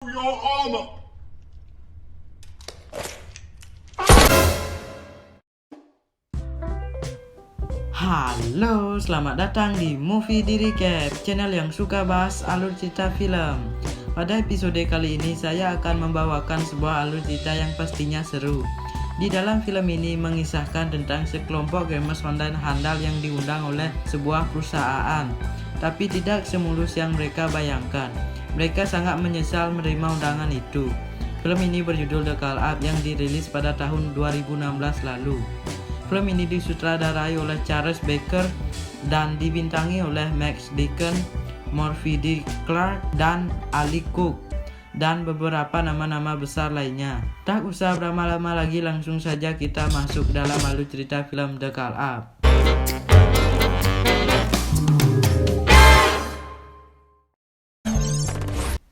your armor. Halo, selamat datang di Movie di Recap, channel yang suka bahas alur cerita film. Pada episode kali ini saya akan membawakan sebuah alur cerita yang pastinya seru. Di dalam film ini mengisahkan tentang sekelompok gamers online handal yang diundang oleh sebuah perusahaan. Tapi tidak semulus yang mereka bayangkan. Mereka sangat menyesal menerima undangan itu. Film ini berjudul The Call Up yang dirilis pada tahun 2016 lalu. Film ini disutradarai oleh Charles Baker dan dibintangi oleh Max Deacon, Murphy D. Clark, dan Ali Cook, dan beberapa nama-nama besar lainnya. Tak usah berlama-lama lagi, langsung saja kita masuk dalam alur cerita film The Call Up.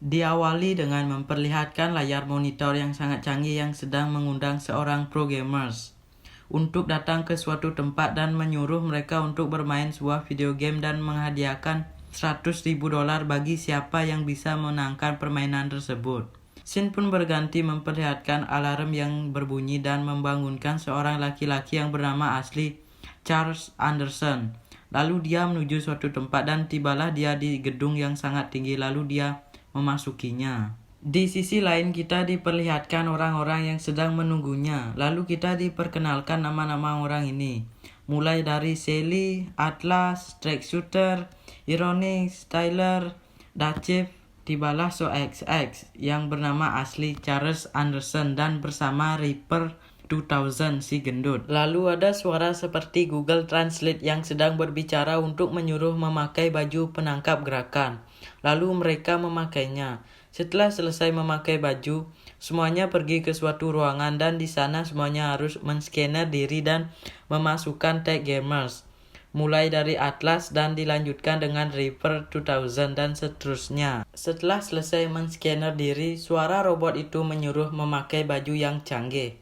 Diawali dengan memperlihatkan layar monitor yang sangat canggih yang sedang mengundang seorang pro gamers untuk datang ke suatu tempat dan menyuruh mereka untuk bermain sebuah video game dan menghadiahkan $100.000 bagi siapa yang bisa menangkan permainan tersebut. Scene pun berganti memperlihatkan alarm yang berbunyi dan membangunkan seorang laki-laki yang bernama asli Charles Anderson. Lalu dia menuju suatu tempat dan tibalah dia di gedung yang sangat tinggi, lalu dia memasukinya. Di sisi lain kita diperlihatkan orang-orang yang sedang menunggunya. Lalu kita diperkenalkan nama-nama orang ini. Mulai dari Sally, Atlas, Track Shooter, Ironix, Tyler, Dachif, tibalah So XX yang bernama asli Charles Anderson dan bersama Reaper 2000 si gendut. Lalu ada suara seperti Google Translate yang sedang berbicara untuk menyuruh memakai baju penangkap gerakan. Lalu mereka memakainya. Setelah selesai memakai baju, semuanya pergi ke suatu ruangan dan di sana semuanya harus men-scanner diri dan memasukkan tag gamers. Mulai dari Atlas dan dilanjutkan dengan Reaper 2000 dan seterusnya. Setelah selesai men-scanner diri, suara robot itu menyuruh memakai baju yang canggih.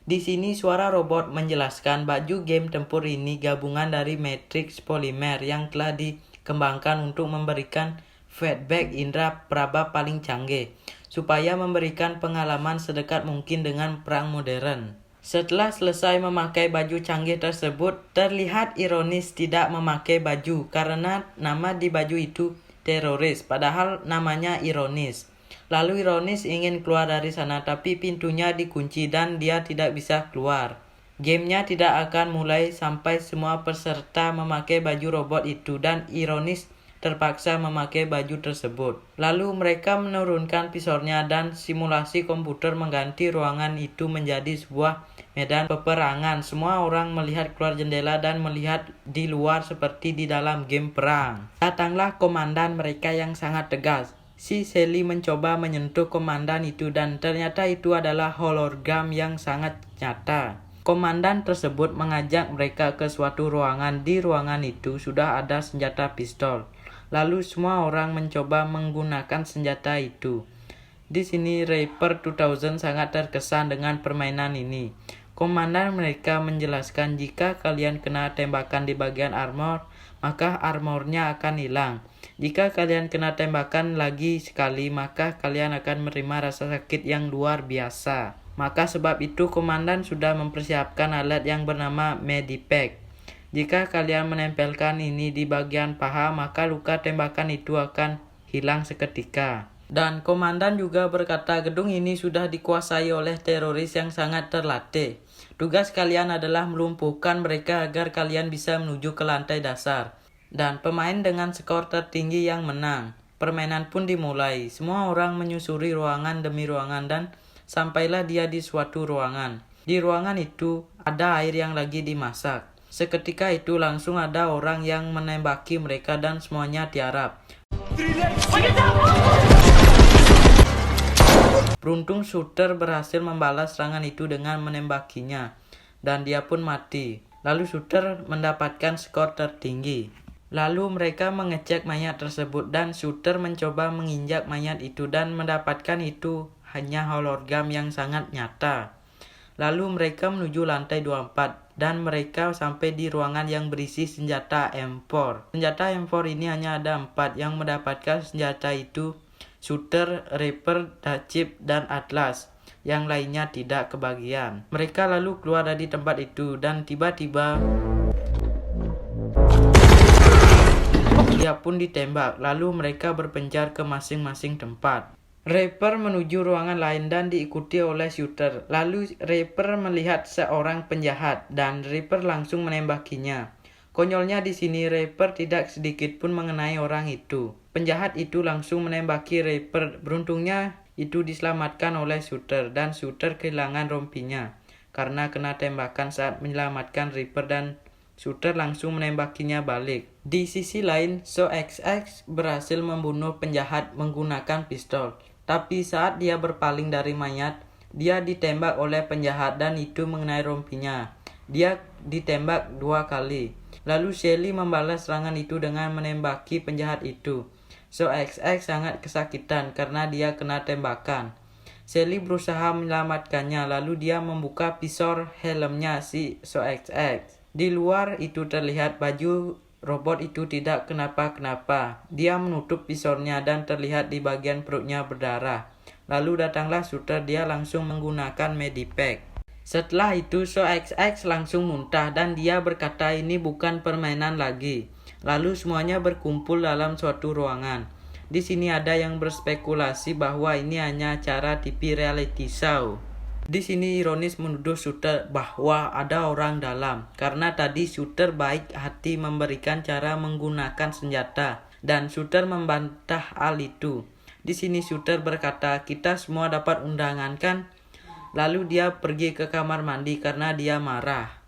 Di sini suara robot menjelaskan baju game tempur ini gabungan dari matriks polimer yang telah dikembangkan untuk memberikan feedback indera peraba paling canggih, supaya memberikan pengalaman sedekat mungkin dengan perang modern. Setelah selesai memakai baju canggih tersebut, terlihat ironis tidak memakai baju karena nama di baju itu teroris, padahal namanya ironis. Lalu ironis ingin keluar dari sana tapi pintunya dikunci dan dia tidak bisa keluar. Gamenya tidak akan mulai sampai semua peserta memakai baju robot itu dan ironis terpaksa memakai baju tersebut. Lalu mereka menurunkan visornya dan simulasi komputer mengganti ruangan itu menjadi sebuah medan peperangan. Semua orang melihat keluar jendela dan melihat di luar seperti di dalam game perang. Datanglah komandan mereka yang sangat tegas. Si Sally mencoba menyentuh komandan itu dan ternyata itu adalah hologram yang sangat nyata. Komandan tersebut mengajak mereka ke suatu ruangan. Di ruangan itu sudah ada senjata pistol. Lalu semua orang mencoba menggunakan senjata itu. Di sini Reaper 2000 sangat terkesan dengan permainan ini. Komandan mereka menjelaskan jika kalian kena tembakan di bagian armor, maka armornya akan hilang. Jika kalian kena tembakan lagi sekali, maka kalian akan menerima rasa sakit yang luar biasa. Maka sebab itu komandan sudah mempersiapkan alat yang bernama Medipack. Jika kalian menempelkan ini di bagian paha, maka luka tembakan itu akan hilang seketika. Dan komandan juga berkata gedung ini sudah dikuasai oleh teroris yang sangat terlatih. Tugas kalian adalah melumpuhkan mereka agar kalian bisa menuju ke lantai dasar. Dan pemain dengan skor tertinggi yang menang. Permainan pun dimulai. Semua orang menyusuri ruangan demi ruangan dan sampailah dia di suatu ruangan. Di ruangan itu ada air yang lagi dimasak. Seketika itu langsung ada orang yang menembaki mereka dan semuanya tiarap. Beruntung shooter berhasil membalas serangan itu dengan menembakinya dan dia pun mati. Lalu shooter mendapatkan skor tertinggi. Lalu mereka mengecek mayat tersebut dan shooter mencoba menginjak mayat itu dan mendapatkan itu hanya hologram yang sangat nyata. Lalu mereka menuju lantai 24 dan mereka sampai di ruangan yang berisi senjata M4. Senjata M4 ini hanya ada 4 yang mendapatkan senjata itu. Shooter, Reaper, Dachip, dan Atlas. Yang lainnya tidak kebagian. Mereka lalu keluar dari tempat itu dan tiba-tiba dia pun ditembak. Lalu mereka berpencar ke masing-masing tempat. Reaper menuju ruangan lain dan diikuti oleh Shooter. Lalu Reaper melihat seorang penjahat dan Reaper langsung menembakinya. Konyolnya di sini Reaper tidak sedikit pun mengenai orang itu. Penjahat itu langsung menembaki Reaper. Beruntungnya itu diselamatkan oleh Shooter dan Shooter kehilangan rompinya karena kena tembakan saat menyelamatkan Reaper dan Shooter langsung menembakinya balik. Di sisi lain, SoXX berhasil membunuh penjahat menggunakan pistol. Tapi saat dia berpaling dari mayat, dia ditembak oleh penjahat dan itu mengenai rompinya. Dia ditembak 2 kali. Lalu Shelly membalas serangan itu dengan menembaki penjahat itu. SoXX sangat kesakitan karena dia kena tembakan. Shelly berusaha menyelamatkannya lalu dia membuka visor helmnya si SoXX. Di luar itu terlihat baju robot itu tidak kenapa-kenapa. Dia menutup visornya dan terlihat di bagian perutnya berdarah. Lalu datanglah Shooter, dia langsung menggunakan medipack. Setelah itu SoXX langsung muntah dan dia berkata ini bukan permainan lagi. Lalu semuanya berkumpul dalam suatu ruangan. Di sini ada yang berspekulasi bahwa ini hanya acara TV reality show. Di sini ironis menuduh Shooter bahwa ada orang dalam karena tadi Shooter baik hati memberikan cara menggunakan senjata dan Shooter membantah hal itu. Di sini Shooter berkata kita semua dapat undangan kan? Lalu dia pergi ke kamar mandi karena dia marah.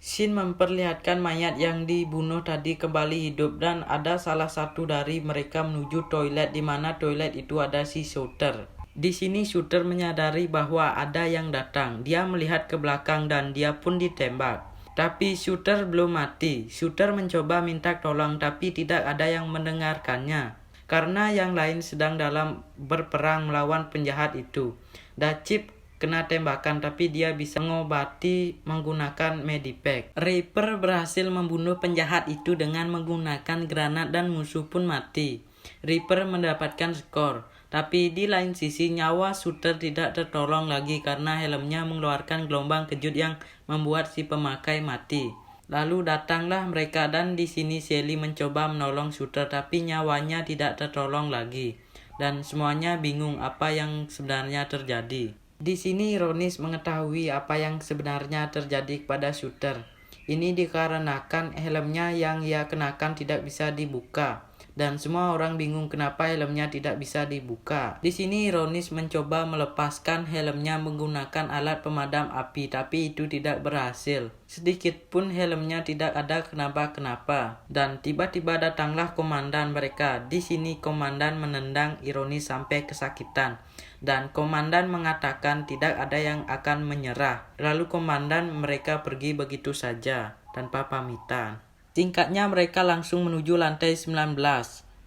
Scene memperlihatkan mayat yang dibunuh tadi kembali hidup dan ada salah satu dari mereka menuju toilet di mana toilet itu ada si Shooter. Di sini Shooter menyadari bahwa ada yang datang. Dia melihat ke belakang dan dia pun ditembak. Tapi Shooter belum mati. Shooter mencoba minta tolong tapi tidak ada yang mendengarkannya. Karena yang lain sedang dalam berperang melawan penjahat itu. Dachip kena tembakan tapi dia bisa mengobati menggunakan medipack. Reaper berhasil membunuh penjahat itu dengan menggunakan granat dan musuh pun mati. Reaper mendapatkan skor. Tapi di lain sisi nyawa Shooter tidak tertolong lagi karena helmnya mengeluarkan gelombang kejut yang membuat si pemakai mati. Lalu datanglah mereka dan di sini Shelly mencoba menolong Shooter tapi nyawanya tidak tertolong lagi. Dan semuanya bingung apa yang sebenarnya terjadi. Di sini ironis mengetahui apa yang sebenarnya terjadi kepada Shooter. Ini dikarenakan helmnya yang ia kenakan tidak bisa dibuka. Dan semua orang bingung kenapa helmnya tidak bisa dibuka. Di sini ironis mencoba melepaskan helmnya menggunakan alat pemadam api, tapi itu tidak berhasil. Sedikit pun helmnya tidak ada kenapa-kenapa. Dan tiba-tiba datanglah komandan mereka. Di sini komandan menendang ironis sampai kesakitan. Dan komandan mengatakan tidak ada yang akan menyerah. Lalu komandan mereka pergi begitu saja tanpa pamitan. Singkatnya mereka langsung menuju lantai 19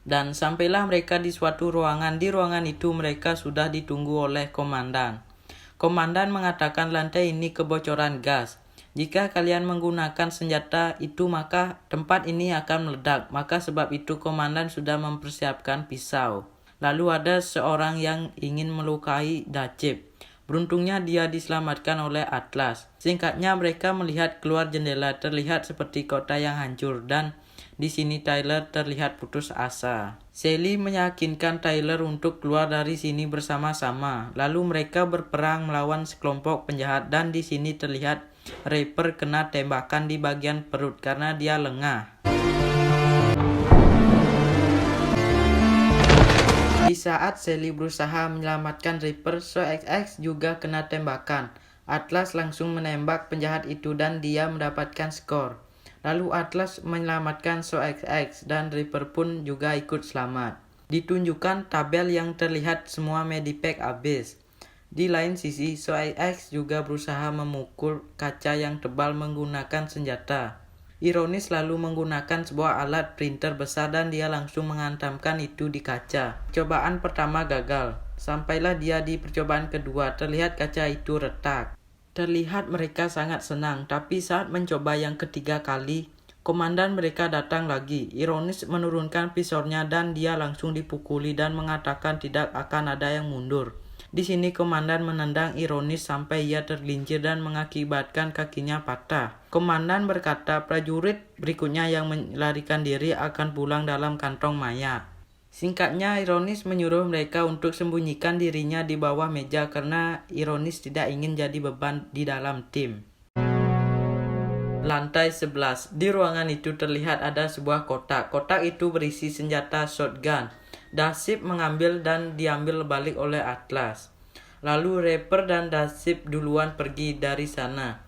dan sampailah mereka di suatu ruangan. Di ruangan itu mereka sudah ditunggu oleh komandan. Komandan mengatakan lantai ini kebocoran gas. Jika kalian menggunakan senjata itu maka tempat ini akan meledak. Maka sebab itu komandan sudah mempersiapkan pisau. Lalu ada seorang yang ingin melukai Dachip. Beruntungnya dia diselamatkan oleh Atlas. Singkatnya mereka melihat keluar jendela terlihat seperti kota yang hancur dan di sini Tyler terlihat putus asa. Shelly meyakinkan Tyler untuk keluar dari sini bersama-sama. Lalu mereka berperang melawan sekelompok penjahat dan di sini terlihat Reaper kena tembakan di bagian perut karena dia lengah. Di saat Shelly berusaha menyelamatkan Reaper, SoXX juga kena tembakan. Atlas langsung menembak penjahat itu dan dia mendapatkan skor. Lalu Atlas menyelamatkan SoXX dan Reaper pun juga ikut selamat. Ditunjukkan tabel yang terlihat semua medipack habis. Di lain sisi, SoXX juga berusaha memukul kaca yang tebal menggunakan senjata. Ironis lalu menggunakan sebuah alat printer besar dan dia langsung menghantamkan itu di kaca. Percobaan pertama gagal. Sampailah dia di percobaan kedua, terlihat kaca itu retak. Terlihat mereka sangat senang, tapi saat mencoba yang ketiga kali, Komandan mereka datang lagi. Ironis menurunkan pisaunya dan dia langsung dipukuli dan mengatakan tidak akan ada yang mundur. Di sini komandan menendang Ironis sampai ia tergelincir dan mengakibatkan kakinya patah. Komandan berkata prajurit berikutnya yang melarikan diri akan pulang dalam kantong mayat. Singkatnya, Ironis menyuruh mereka untuk sembunyikan dirinya di bawah meja karena Ironis tidak ingin jadi beban di dalam tim. Lantai 11. Di ruangan itu terlihat ada sebuah kotak. Kotak itu berisi senjata shotgun. Dasip mengambil dan diambil balik oleh Atlas. Lalu Reaper dan Dasip duluan pergi dari sana.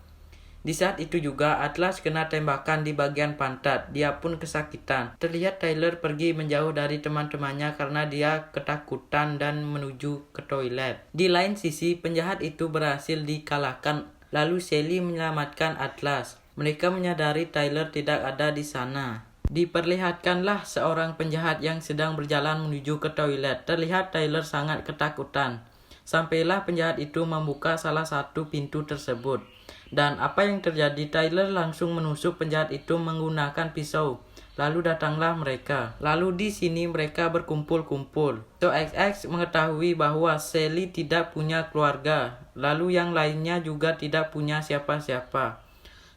Di saat itu juga Atlas kena tembakan di bagian pantat. Dia pun kesakitan. Terlihat Tyler pergi menjauh dari teman-temannya karena dia ketakutan dan menuju ke toilet. Di lain sisi, penjahat itu berhasil dikalahkan. Lalu Sally menyelamatkan Atlas. Mereka menyadari Tyler tidak ada di sana. Diperlihatkanlah seorang penjahat yang sedang berjalan menuju ke toilet. Terlihat Tyler sangat ketakutan. Sampailah penjahat itu membuka salah satu pintu tersebut. Dan apa yang terjadi? Tyler langsung menusuk penjahat itu menggunakan pisau. Lalu datanglah mereka. Lalu di sini mereka berkumpul-kumpul. So XX mengetahui bahwa Sally tidak punya keluarga. Lalu yang lainnya juga tidak punya siapa-siapa.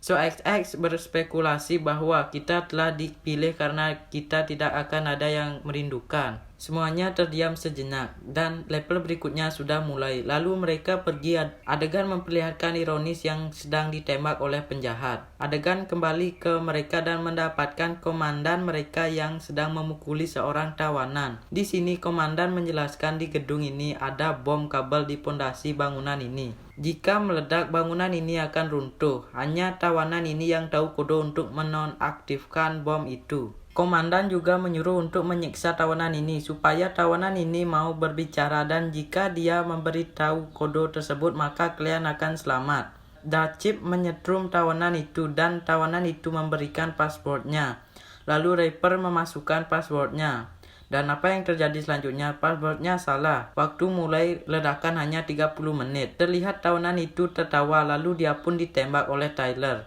So XX berspekulasi bahwa kita telah dipilih karena kita tidak akan ada yang merindukan. Semuanya terdiam sejenak dan level berikutnya sudah mulai. Lalu mereka pergi. Adegan memperlihatkan Ironis yang sedang ditembak oleh penjahat. Adegan kembali ke mereka dan mendapatkan komandan mereka yang sedang memukuli seorang tawanan. Di sini komandan menjelaskan di gedung ini ada bom kabel di pondasi bangunan ini. Jika meledak, bangunan ini akan runtuh. Hanya tawanan ini yang tahu kode untuk menonaktifkan bom itu. Komandan juga menyuruh untuk menyiksa tawanan ini supaya tawanan ini mau berbicara dan jika dia memberitahu kode tersebut maka kalian akan selamat. Dasip menyetrum tawanan itu dan tawanan itu memberikan passwordnya. Lalu Reaper memasukkan passwordnya. Dan apa yang terjadi selanjutnya? Passwordnya salah. Waktu mulai ledakan hanya 30 menit. Terlihat tawanan itu tertawa lalu dia pun ditembak oleh Tyler.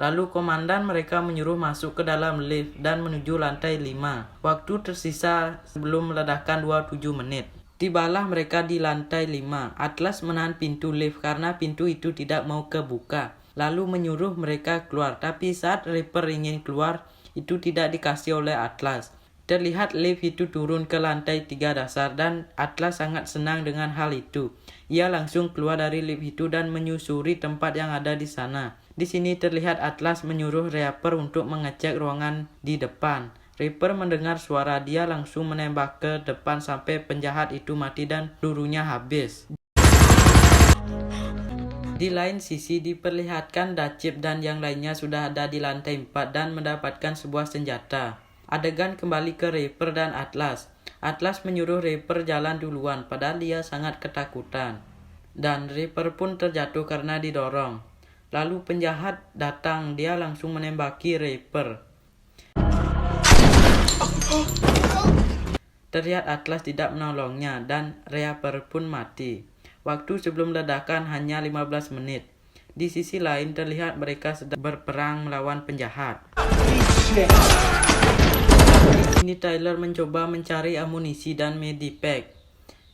Lalu komandan mereka menyuruh masuk ke dalam lift dan menuju lantai 5. Waktu tersisa sebelum ledakan 27 menit. Tibalah mereka di lantai 5. Atlas menahan pintu lift karena pintu itu tidak mau kebuka. Lalu menyuruh mereka keluar. Tapi saat Reaper ingin keluar, itu tidak dikasih oleh Atlas. Terlihat lift itu turun ke lantai 3 dasar dan Atlas sangat senang dengan hal itu. Ia langsung keluar dari lift itu dan menyusuri tempat yang ada di sana. Di sini terlihat Atlas menyuruh Reaper untuk mengecek ruangan di depan. Reaper mendengar suara dia langsung menembak ke depan sampai penjahat itu mati dan pelurunya habis. Di lain sisi diperlihatkan Dasip dan yang lainnya sudah ada di lantai 4 dan mendapatkan sebuah senjata. Adegan kembali ke Reaper dan Atlas. Atlas menyuruh Reaper jalan duluan padahal dia sangat ketakutan. Dan Reaper pun terjatuh karena didorong. Lalu penjahat datang, dia langsung menembaki Reaper. Terlihat Atlas tidak menolongnya dan Reaper pun mati. Waktu sebelum ledakan hanya 15 menit. Di sisi lain terlihat mereka sedang berperang melawan penjahat. Di sini Tyler mencoba mencari amunisi dan medipack.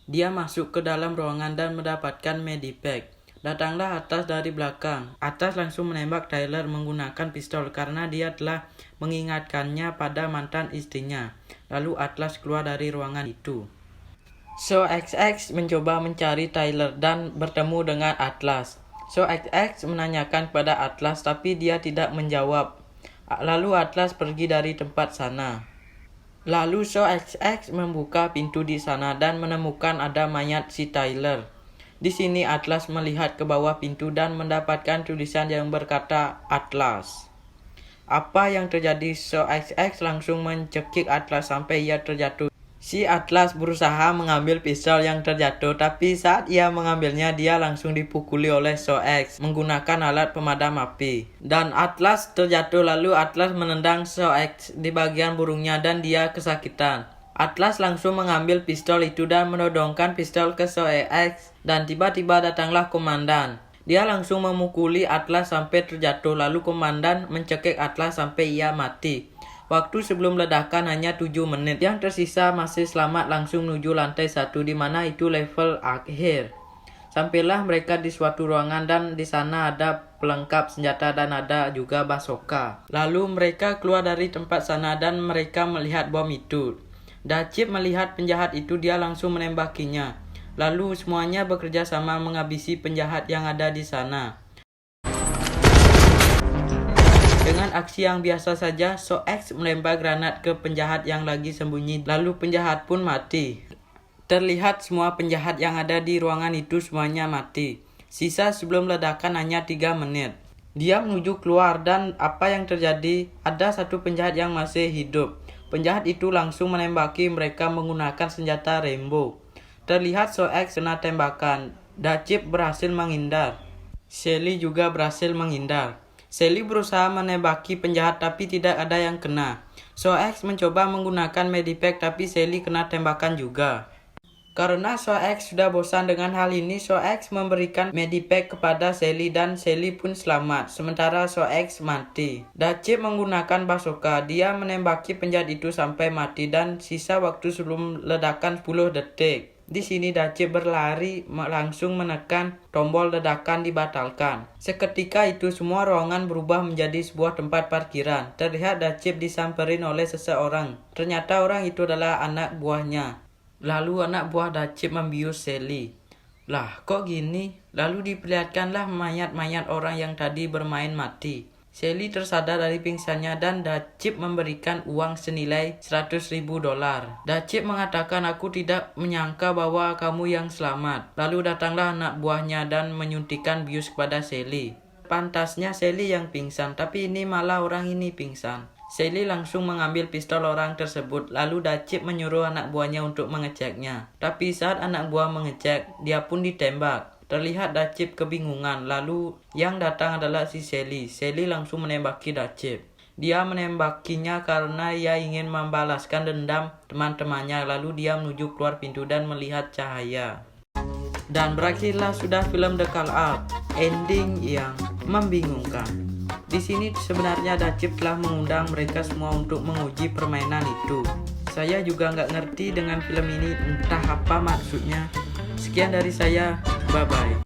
Dia masuk ke dalam ruangan dan mendapatkan medipack. Datanglah Atlas dari belakang. Atlas langsung menembak Tyler menggunakan pistol karena dia telah mengingatkannya pada mantan istrinya. Lalu Atlas keluar dari ruangan itu. So XX mencoba mencari Tyler dan bertemu dengan Atlas. So XX menanyakan pada Atlas tapi dia tidak menjawab. Lalu Atlas pergi dari tempat sana. Lalu So XX membuka pintu di sana dan menemukan ada mayat si Tyler. Di sini Atlas melihat ke bawah pintu dan mendapatkan tulisan yang berkata Atlas. Apa yang terjadi? So XX langsung mencekik Atlas sampai ia terjatuh. Si Atlas berusaha mengambil pistol yang terjatuh, tapi saat ia mengambilnya dia langsung dipukuli oleh So X menggunakan alat pemadam api. Dan Atlas terjatuh lalu Atlas menendang So X di bagian burungnya dan dia kesakitan. Atlas langsung mengambil pistol itu dan menodongkan pistol ke So X dan tiba-tiba datanglah komandan. Dia langsung memukuli Atlas sampai terjatuh, lalu komandan mencekik Atlas sampai ia mati. Waktu sebelum ledakan hanya 7 menit. Yang tersisa masih selamat langsung menuju lantai 1, di mana itu level akhir. Sampailah mereka di suatu ruangan dan di sana ada pelengkap senjata dan ada juga bazooka. Lalu mereka keluar dari tempat sana dan mereka melihat bom itu. Dachip melihat penjahat itu, dia langsung menembakinya. Lalu semuanya bekerja sama menghabisi penjahat yang ada di sana. Dengan aksi yang biasa saja, Soex melempar granat ke penjahat yang lagi sembunyi, lalu penjahat pun mati. Terlihat semua penjahat yang ada di ruangan itu semuanya mati. Sisa sebelum ledakan hanya 3 menit. Dia menuju keluar dan apa yang terjadi? Ada satu penjahat yang masih hidup. Penjahat itu langsung menembaki mereka menggunakan senjata Rainbow. Terlihat Soex kena tembakan. Dachip berhasil menghindar. Shelly juga berhasil menghindar. Shelly berusaha menembaki penjahat tapi tidak ada yang kena. Soex mencoba menggunakan medipack tapi Shelly kena tembakan juga. Karena Soex sudah bosan dengan hal ini, Soex memberikan medipack kepada Shelly dan Shelly pun selamat, sementara Soex mati. Dachip menggunakan bazooka, dia menembaki penjahat itu sampai mati dan sisa waktu sebelum ledakan 10 detik. Di sini Dachip berlari langsung menekan tombol ledakan dibatalkan. Seketika itu semua ruangan berubah menjadi sebuah tempat parkiran. Terlihat Dachip disamperin oleh seseorang. Ternyata orang itu adalah anak buahnya. Lalu anak buah Dachip membius Shelly. Lah kok gini? Lalu diperlihatkanlah mayat-mayat orang yang tadi bermain mati. Shelly tersadar dari pingsannya dan Dachip memberikan uang senilai $100.000. Dachip mengatakan, aku tidak menyangka bahwa kamu yang selamat. Lalu datanglah anak buahnya dan menyuntikkan bius kepada Shelly. Pantasnya Shelly yang pingsan, tapi ini malah orang ini pingsan. Shelly langsung mengambil pistol orang tersebut, lalu Dachip menyuruh anak buahnya untuk mengeceknya. Tapi saat anak buah mengecek, dia pun ditembak. Terlihat Dachip kebingungan, lalu yang datang adalah si Shelly. Shelly langsung menembaki Dachip. Dia menembakinya karena ia ingin membalaskan dendam teman-temannya, lalu dia menuju keluar pintu dan melihat cahaya. Dan berakhirlah sudah film The Call Out, ending yang membingungkan. Di sini sebenarnya Dachip telah mengundang mereka semua untuk menguji permainan itu. Saya juga nggak ngerti dengan film ini, entah apa maksudnya. Sekian dari saya, bye-bye.